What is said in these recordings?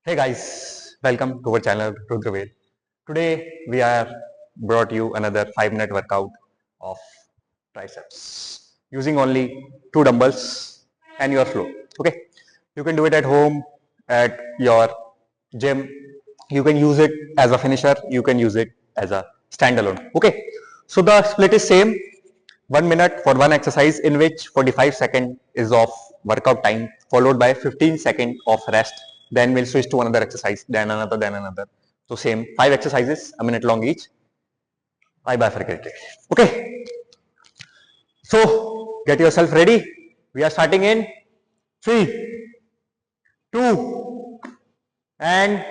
Hey guys, welcome to our channel RudraVed. Today we are brought you another 5-minute workout of triceps using only two dumbbells and your floor. Okay, you can do it at home, at your gym. You can use it as a finisher. You can use it as a standalone. Okay, so the split is same. 1 minute for one exercise in which 45 seconds is of workout time followed by 15 seconds of rest. Then we'll switch to another exercise, then another, then another. So same 5 exercises, a minute long each. I bifurcated. Okay. So get yourself ready. We are starting in 3, 2, and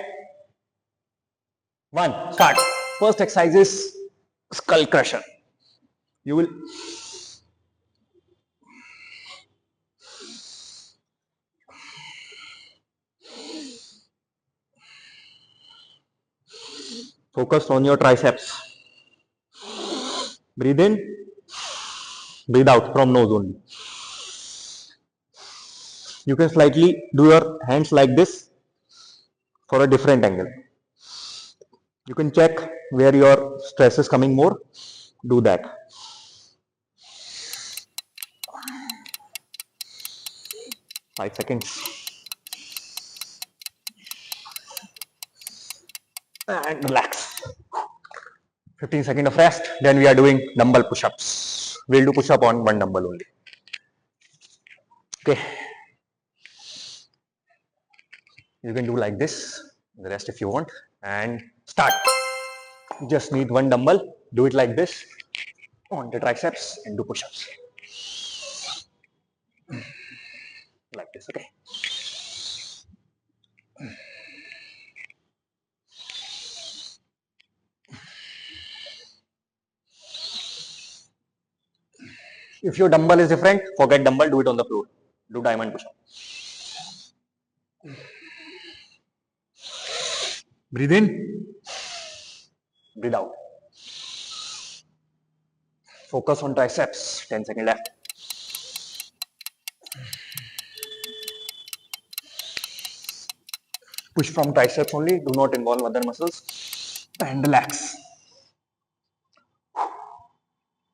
1. Start. First exercise is skull crusher. You will focus on your triceps. Breathe in, breathe out from nose only. You can slightly do your hands like this for a different angle. You can check where your stress is coming more. Do that. Five seconds. And relax. 15 seconds of rest. Then we are doing dumbbell push-ups. We'll do push-up on one dumbbell only. Okay. You can do like this. The rest if you want. And start. Just need one dumbbell. Do it like this on the triceps and do push-ups. Like this. Okay. If your dumbbell is different, forget dumbbell, do it on the floor. Do diamond push-up. Breathe in, breathe out. Focus on triceps. 10 seconds left. Push from triceps only. Do not involve other muscles. And relax.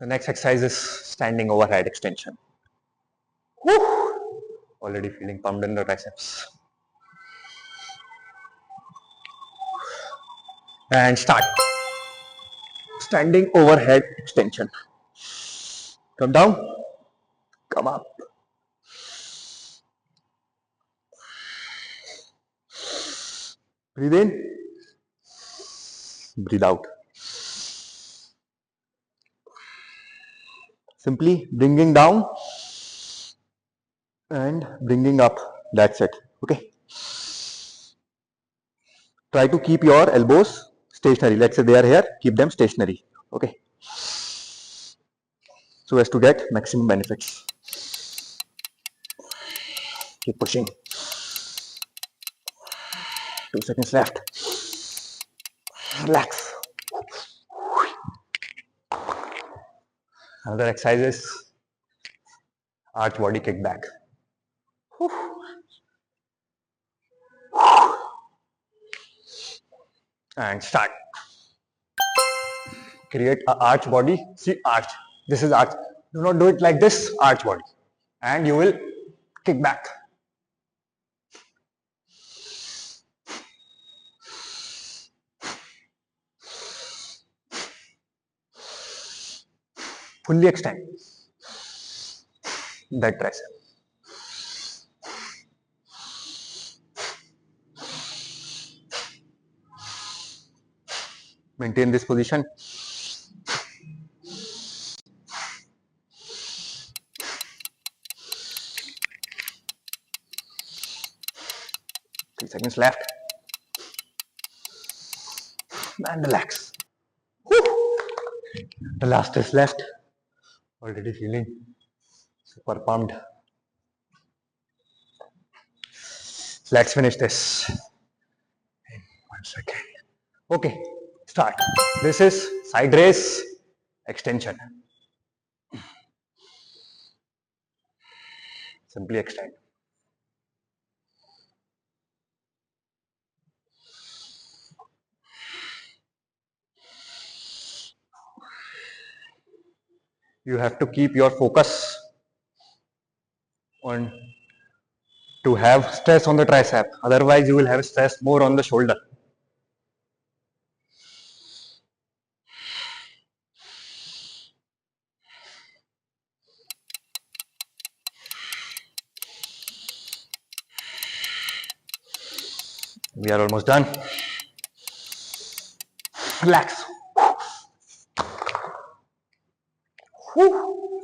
The next exercise is standing overhead extension. Woo! Already feeling pumped in the triceps. And start. Standing overhead extension. Come down. Come up. Breathe in. Breathe out. Simply bringing down and bringing up. That's it. Okay. Try to keep your elbows stationary. Let's say they are here. Keep them stationary. Okay. So as to get maximum benefits. Keep pushing. 2 seconds left. Relax. Another exercise is arch body kickback. And start. Create an arch body. See, arch. This is arch. Do not do it like this, arch body. And you will kick back. Fully extend that tricep. Maintain this position. Three seconds left. And relax. Whew. The last is left. Already feeling super pumped. Let's finish this in 1 second. Okay, start. This is side raise extension. Simply extend. You have to keep your focus on to have stress on the tricep. Otherwise, you will have stress more on the shoulder. We are almost done. Relax. Whew.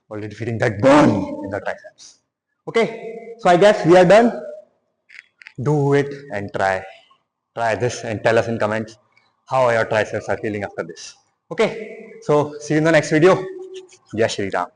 Already feeling that burn in the triceps. Okay, so I guess we are done. Do it and try. Try this and tell us in comments how your triceps are feeling after this. Okay, so see you in the next video. Jai Shri Ram.